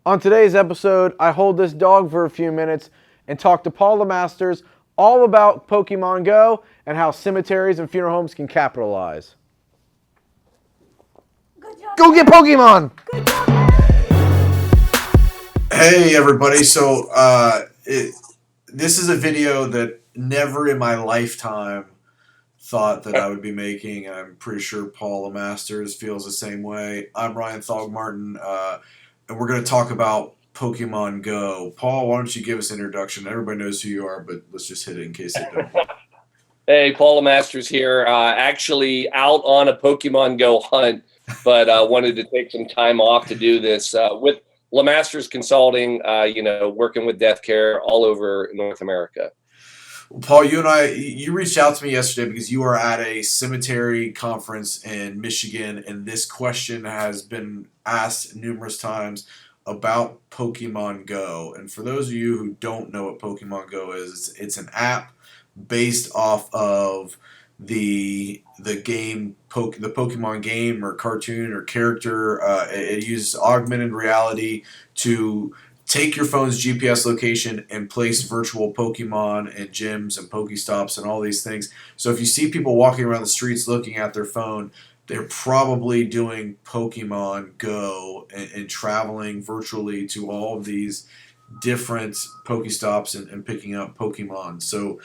On today's episode, I hold this dog for a few minutes and talk to Poul Lemasters all about Pokemon Go and how cemeteries and funeral homes can capitalize. Good job. Go get Pokemon! Good job. Hey everybody, so this is a video that never in my lifetime thought that I would be making. I'm pretty sure Poul Lemasters feels the same way. I'm Ryan Thogmartin, and we're going to talk about Pokemon Go. Paul, why don't you give us an introduction? Everybody knows who you are, but let's just hit it in case they don't. Hey, Poul Lemasters here. Actually out on a Pokemon Go hunt, but wanted to take some time off to do this with Lemasters Consulting, working with death care all over North America. Well, Paul, you reached out to me yesterday because you are at a cemetery conference in Michigan, and this question has been asked numerous times about Pokemon Go. And for those of you who don't know what Pokemon Go is, it's an app based off of the game, the Pokemon game or cartoon or character. It uses augmented reality to take your phone's GPS location and place virtual Pokemon and gyms and Pokestops and all these things. So if you see people walking around the streets looking at their phone, they're probably doing Pokemon Go and traveling virtually to all of these different Pokestops and picking up Pokemon. So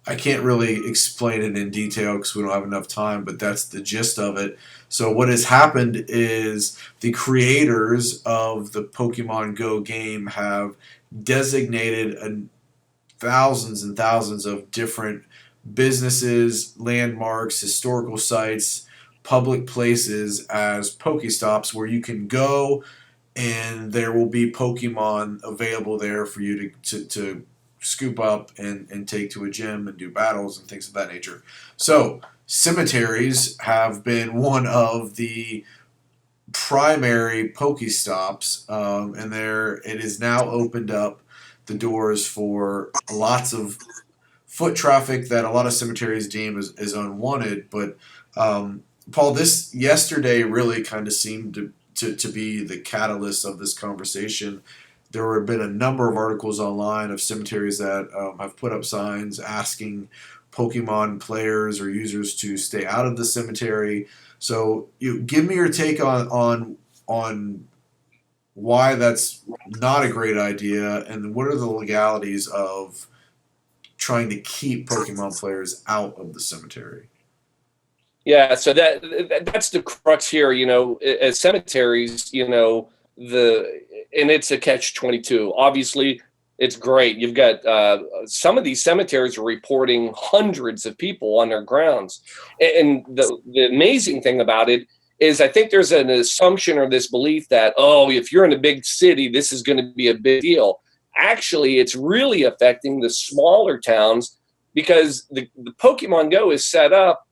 I can't really explain it in detail because we don't have enough time, but that's the gist of it. So what has happened is the creators of the Pokemon Go game have designated thousands and thousands of different businesses, landmarks, historical sites, public places as Pokestops where you can go and there will be Pokemon available there for you to scoop up and take to a gym and do battles and things of that nature. So cemeteries have been one of the primary Pokestops, and it is now opened up the doors for lots of foot traffic that a lot of cemeteries deem as unwanted. But Paul, this yesterday really kind of seemed to be the catalyst of this conversation. There have been a number of articles online of cemeteries that have put up signs asking Pokemon players or users to stay out of the cemetery. So, give me your take on why that's not a great idea, and what are the legalities of trying to keep Pokemon players out of the cemetery? Yeah, so that's the crux here. As cemeteries, and it's a catch-22. Obviously, it's great. You've got some of these cemeteries are reporting hundreds of people on their grounds. And the amazing thing about it is I think there's an assumption or this belief that, if you're in a big city, this is going to be a big deal. Actually, it's really affecting the smaller towns because the Pokemon Go is set up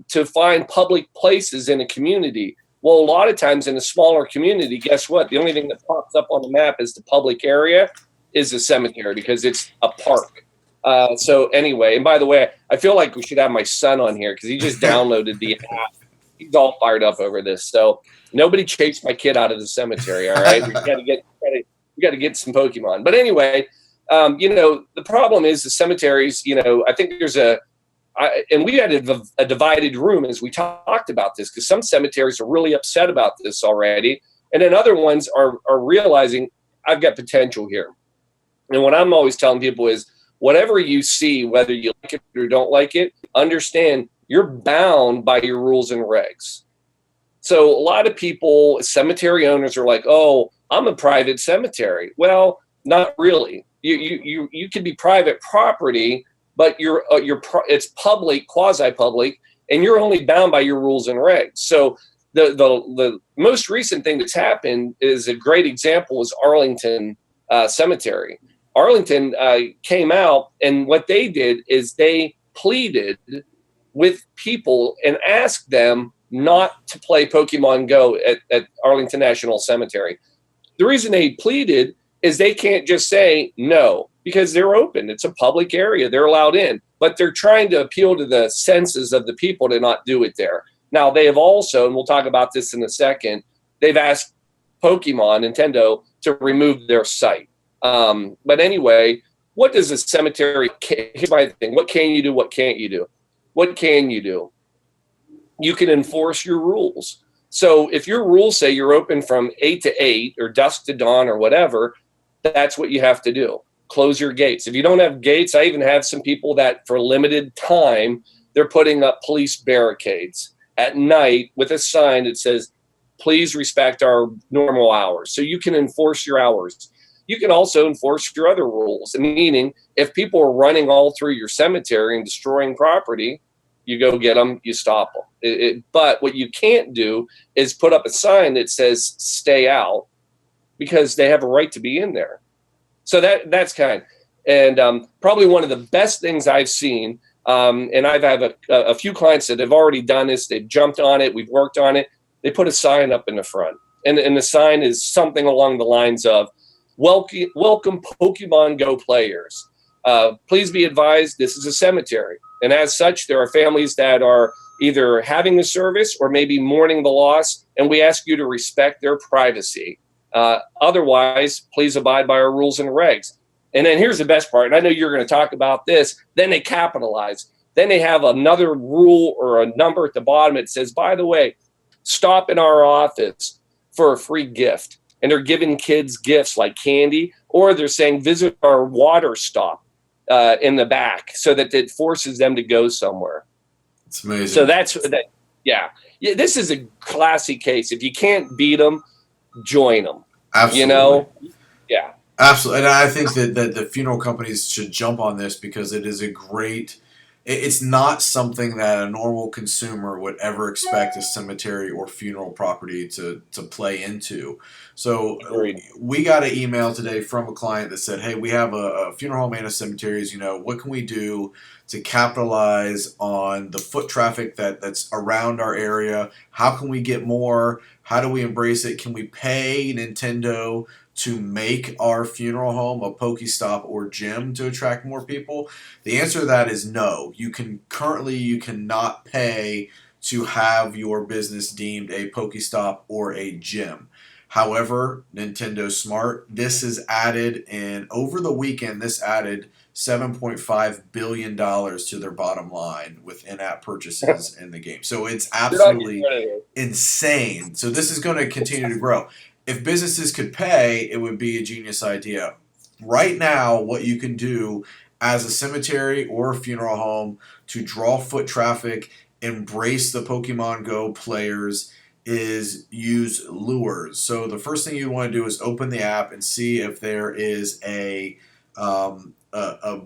to find public places in a community. Well, a lot of times in a smaller community, guess what? The only thing that pops up on the map is the public area is a cemetery because it's a park. So anyway, and by the way, I feel like we should have my son on here because he just downloaded the app. He's all fired up over this. So nobody chased my kid out of the cemetery. All right, we got to get some Pokemon. But anyway, the problem is the cemeteries. I think there's and we had a divided room as we talked about this because some cemeteries are really upset about this already. And then other ones are realizing I've got potential here. And what I'm always telling people is whatever you see, whether you like it or don't like it, understand you're bound by your rules and regs. So a lot of people, cemetery owners are like, I'm a private cemetery. Well, not really. You can be private property, but it's public, quasi-public, and you're only bound by your rules and regs. So the most recent thing that's happened is a great example is Arlington Cemetery. Arlington came out, and what they did is they pleaded with people and asked them not to play Pokemon Go at Arlington National Cemetery. The reason they pleaded is they can't just say no because they're open. It's a public area. They're allowed in. But they're trying to appeal to the senses of the people to not do it there. Now, they have also, and we'll talk about this in a second, they've asked Pokemon, Nintendo, to remove their site. But anyway, what does a cemetery? Here's my thing: what can you do? What can't you do? What can you do? You can enforce your rules. So if your rules say you're open from 8 to 8 or dusk to dawn or whatever, that's what you have to do. Close your gates. If you don't have gates, I even have some people that for limited time, they're putting up police barricades at night with a sign that says, please respect our normal hours. So you can enforce your hours. You can also enforce your other rules, meaning if people are running all through your cemetery and destroying property, you go get them, you stop them. But what you can't do is put up a sign that says stay out, because they have a right to be in there. So that's kind. And probably one of the best things I've seen, and I've had a few clients that have already done this. They've jumped on it. We've worked on it. They put a sign up in the front. And the sign is something along the lines of, welcome Pokemon Go players. Please be advised, this is a cemetery. And as such, there are families that are either having the service or maybe mourning the loss, and we ask you to respect their privacy. Otherwise, please abide by our rules and regs. And then here's the best part, and I know you're going to talk about this, then they capitalize. Then they have another rule or a number at the bottom that says, by the way, stop in our office for a free gift. And they're giving kids gifts like candy, or they're saying visit our water stop in the back, so that it forces them to go somewhere. It's amazing. So yeah. This is a classy case. If you can't beat them, join them. Absolutely. You know? Yeah. Absolutely. And I think that the funeral companies should jump on this, because it is a great, it's not something that a normal consumer would ever expect a cemetery or funeral property to play into. So Agreed. We got an email today from a client that said, hey, we have a funeral home and a cemeteries, what can we do to capitalize on the foot traffic that's around our area? How can we get more? How do we embrace it? Can we pay Nintendo to make our funeral home a Pokestop or gym to attract more people? The answer to that is no. You cannot pay to have your business deemed a Pokestop or a gym. However, Nintendo's smart. This is added, and over the weekend, this added $7.5 billion to their bottom line with in-app purchases in the game. So it's absolutely insane. So this is going to continue to grow. If businesses could pay, it would be a genius idea. Right now, what you can do as a cemetery or a funeral home to draw foot traffic, embrace the Pokemon Go players, is use lures. So the first thing you want to do is open the app and see if there is a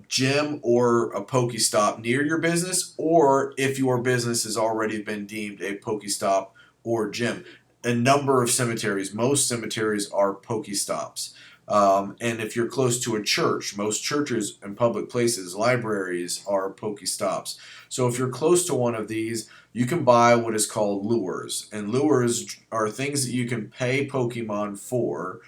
gym or a Pokestop near your business, or if your business has already been deemed a Pokestop or gym. A number of cemeteries, most cemeteries are Pokestops. And if you're close to a church, most churches and public places, libraries are Pokestops. So if you're close to one of these, you can buy what is called lures. And lures are things that you can pay Pokemon for.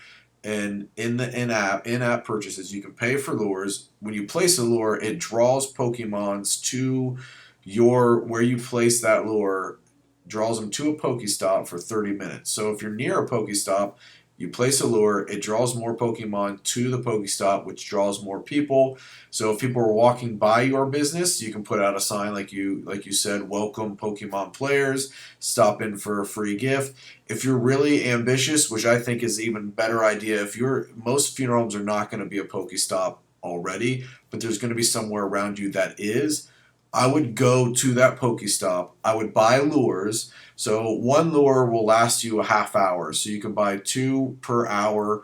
And in the in-app purchases, you can pay for lures. When you place a lure, it draws Pokemons to where you place that lure, draws them to a Pokestop for 30 minutes. So if you're near a Pokestop, you place a lure, it draws more Pokemon to the Pokestop, which draws more people. So if people are walking by your business, you can put out a sign like you said, welcome Pokemon players, stop in for a free gift. If you're really ambitious, which I think is even better idea, most funeral homes are not going to be a Pokestop already, but there's going to be somewhere around you that is. I would go to that Pokestop. I would buy lures. So one lure will last you a half hour. So you can buy 2 per hour.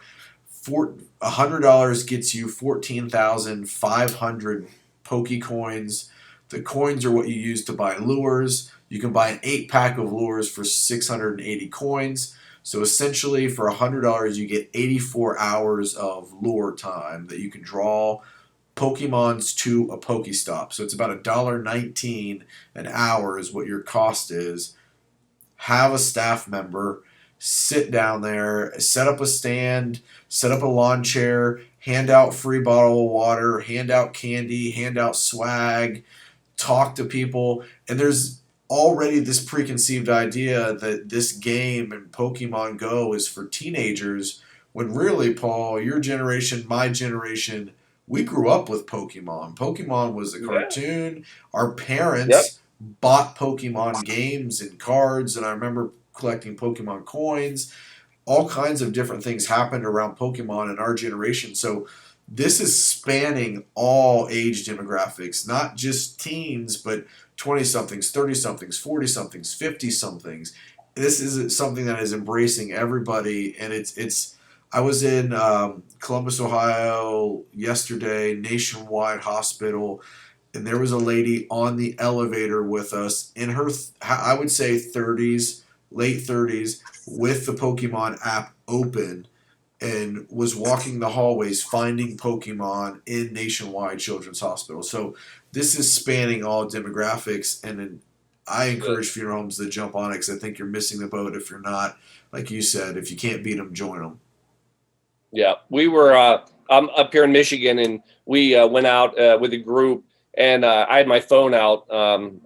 $100 gets you 14,500 Pokecoins. The coins are what you use to buy lures. You can buy an 8-pack of lures for 680 coins. So essentially for $100, you get 84 hours of lure time that you can draw Pokemons to a Pokestop. So it's about $1.19 an hour is what your cost is. Have a staff member sit down there, set up a stand, set up a lawn chair, hand out free bottle of water, hand out candy, hand out swag, talk to people. And there's already this preconceived idea that this game and Pokemon Go is for teenagers, When really, Paul, your generation, my generation, we grew up with Pokemon. Pokemon was a Yeah. cartoon. Our Yep. parents bought Pokemon games and cards, and I remember collecting Pokemon coins. All kinds of different things happened around Pokemon in our generation. So this is spanning all age demographics, not just teens, but 20 somethings, 30 somethings, 40 somethings, 50 somethings. This is something that is embracing everybody, and it's. I was in Columbus, Ohio yesterday, Nationwide Hospital, and there was a lady on the elevator with us in her, I would say, 30s, late 30s, with the Pokemon app open, and was walking the hallways finding Pokemon in Nationwide Children's Hospital. So this is spanning all demographics, and I encourage funeral homes to jump on it because I think you're missing the boat if you're not. Like you said, if you can't beat them, join them. Yeah, we were I'm up here in Michigan, and we went out with a group, and I had my phone out.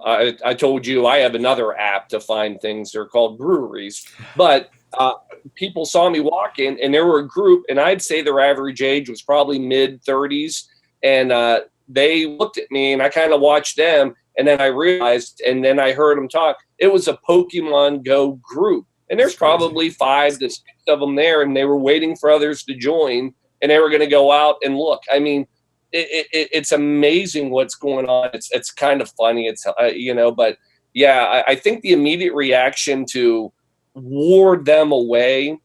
I told you I have another app to find things. They're called breweries, but people saw me walking, and there were a group, and I'd say their average age was probably mid 30s, and they looked at me, and I kind of watched them, and then I realized, and then I heard them talk. It was a Pokemon Go group. And there's probably 5 to 6 of them there, and they were waiting for others to join, and they were going to go out and look. I mean, it's amazing what's going on. It's kind of funny. It's but yeah, I think the immediate reaction to ward them away.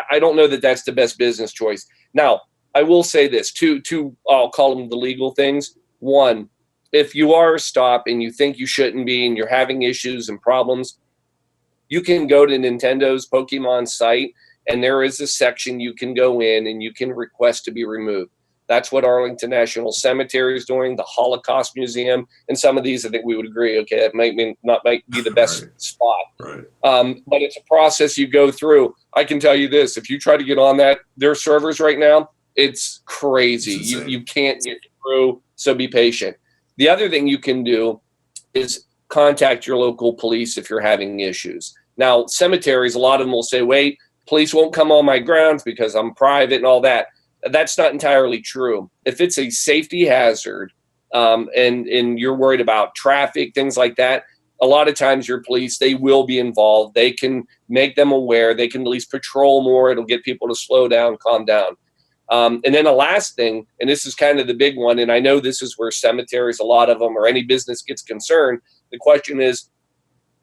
I don't know that that's the best business choice. Now, I will say this: two, I'll call them the legal things. One, if you are a stop and you think you shouldn't be, and you're having issues and problems, you can go to Nintendo's Pokemon site, and there is a section you can go in and you can request to be removed. That's what Arlington National Cemetery is doing, the Holocaust Museum, and some of these I think we would agree, okay, it might be the best spot. Right. But it's a process you go through. I can tell you this, if you try to get on their servers right now, it's crazy. You can't get through, so be patient. The other thing you can do is contact your local police if you're having issues. Now, cemeteries, a lot of them will say, wait, police won't come on my grounds because I'm private and all that. That's not entirely true. If it's a safety hazard and you're worried about traffic, things like that, a lot of times your police, they will be involved. They can make them aware. They can at least patrol more. It'll get people to slow down, calm down. And then the last thing, and this is kind of the big one, and I know this is where cemeteries, a lot of them, or any business gets concerned. The question is,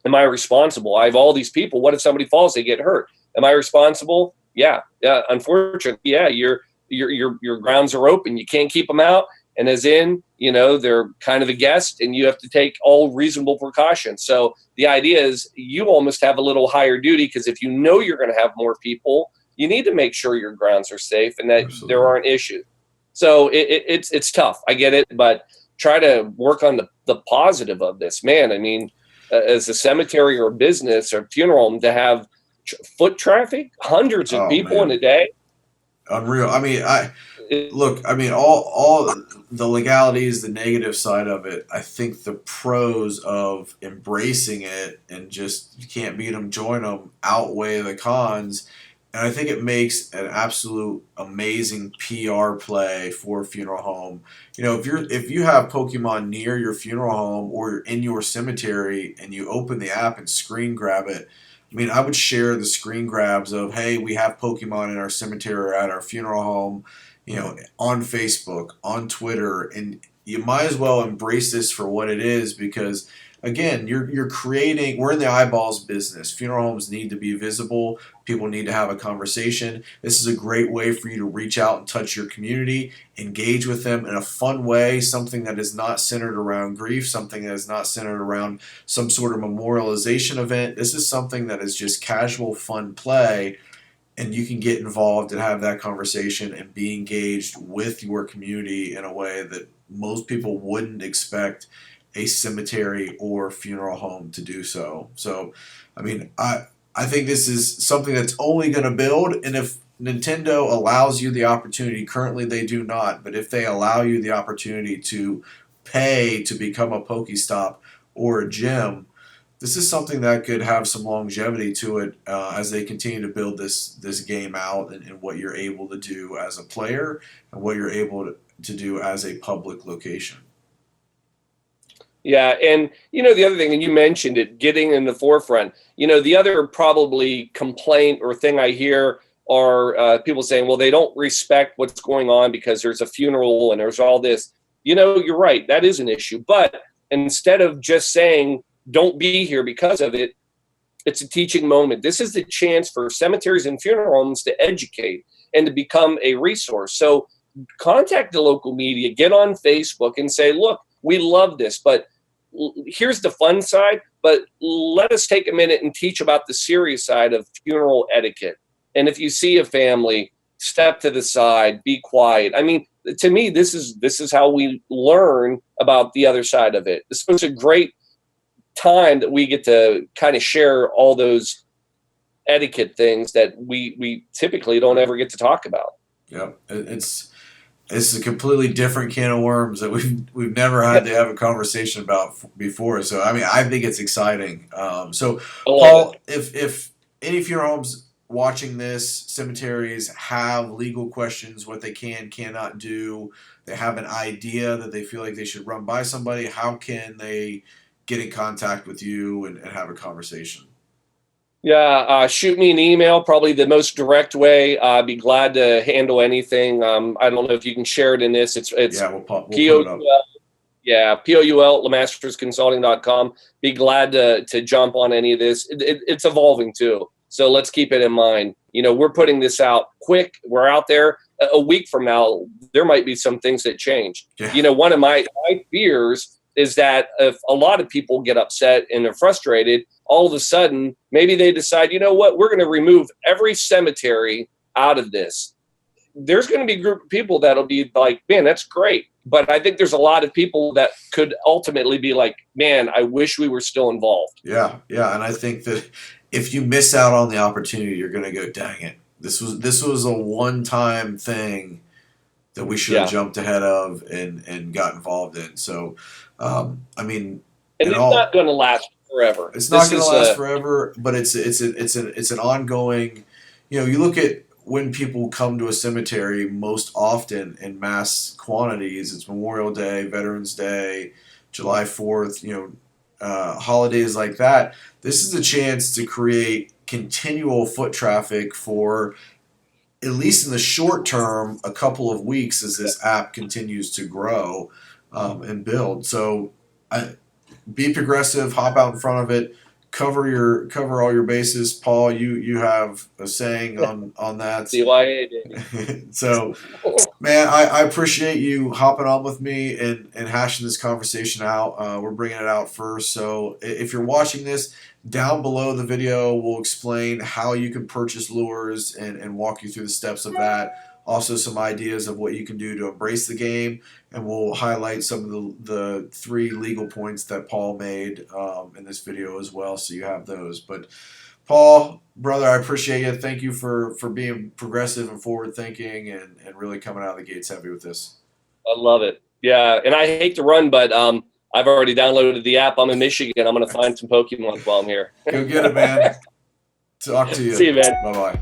am I responsible? I have all these people. What if somebody falls, they get hurt? Am I responsible? Yeah. Unfortunately, yeah. Your grounds are open. You can't keep them out. And as in, they're kind of a guest, and you have to take all reasonable precautions. So the idea is you almost have a little higher duty, because if you know you're going to have more people, you need to make sure your grounds are safe and that there aren't issues. So it's tough. I get it, but try to work on the positive of this, man. I mean, as a cemetery or a business or funeral home, to have foot traffic, hundreds of people in a day. Unreal. I mean, all the legalities, the negative side of it. I think the pros of embracing it and just you can't beat them, join them, outweigh the cons. And I think it makes an absolute amazing PR play for a funeral home. If you have Pokemon near your funeral home or in your cemetery and you open the app and screen grab it, I mean, I would share the screen grabs of, hey, we have Pokemon in our cemetery or at our funeral home, on Facebook, on Twitter, and you might as well embrace this for what it is because, again, you're creating, we're in the eyeballs business. Funeral homes need to be visible. People need to have a conversation. This is a great way for you to reach out and touch your community, engage with them in a fun way, something that is not centered around grief, something that is not centered around some sort of memorialization event. This is something that is just casual, fun play, and you can get involved and have that conversation and be engaged with your community in a way that most people wouldn't expect a cemetery or funeral home to do so. So, I mean, I think this is something that's only going to build, and if Nintendo allows you the opportunity, currently they do not, but if they allow you the opportunity to pay to become a Pokestop or a gym, this is something that could have some longevity to it as they continue to build this game out, and what you're able to do as a player and what you're able to do as a public location. Yeah, and the other thing, and you mentioned it, getting in the forefront. The other probably complaint or thing I hear are people saying, well, they don't respect what's going on because there's a funeral and there's all this. You're right, that is an issue. But instead of just saying, don't be here because of it, it's a teaching moment. This is the chance for cemeteries and funeral homes to educate and to become a resource. So contact the local media, get on Facebook and say, look, we love this, but here's the fun side, but let us take a minute and teach about the serious side of funeral etiquette. And if you see a family, step to the side, be quiet. I mean, to me, this is how we learn about the other side of it. This was a great time that we get to kind of share all those etiquette things that we typically don't ever get to talk about. Yeah, it's a completely different can of worms that we've never had to have a conversation about before. So I mean, I think it's exciting. So Paul, if any funeral homes watching this, cemeteries have legal questions, what they cannot do, they have an idea that they feel like they should run by somebody, how can they get in contact with you and have a conversation? Yeah, shoot me an email, probably the most direct way. I'd be glad to handle anything. I don't know if you can share it in this. It's yeah, we'll put it up. Yeah, POUL@lemastersconsulting.com. Be glad to jump on any of this. It's evolving too. So let's keep it in mind. We're putting this out quick. We're out there. A week from now, there might be some things that change. Yeah. One of my fears is that if a lot of people get upset and they're frustrated, all of a sudden, maybe they decide, you know what, we're going to remove every cemetery out of this. There's going to be a group of people that'll be like, man, that's great. But I think there's a lot of people that could ultimately be like, man, I wish we were still involved. Yeah. And I think that if you miss out on the opportunity, you're going to go, dang it. This was a one-time thing that we should have jumped ahead of and got involved in. So, I mean, and it's not going to last forever. It's not going to last forever, but it's an ongoing. You look at when people come to a cemetery most often in mass quantities. It's Memorial Day, Veterans Day, July 4th. Holidays like that. This is a chance to create continual foot traffic for, at least in the short term, a couple of weeks as this app continues to grow and build. So be progressive, hop out in front of it, cover all your bases. Paul, you have a saying on that. CYA. So, man, I appreciate you hopping on with me and hashing this conversation out. We're bringing it out first. So if you're watching this, down below the video, we'll explain how you can purchase lures and walk you through the steps of that. Also, some ideas of what you can do to embrace the game, and we'll highlight some of the 3 legal points that Paul made in this video as well, so you have those. But Paul, brother, I appreciate you. Thank you for being progressive and forward-thinking and really coming out of the gates heavy with this. I love it. Yeah, and I hate to run, but I've already downloaded the app. I'm in Michigan. I'm going to find some Pokemon while I'm here. Go get it, man. Talk to you. See you, man. Bye-bye.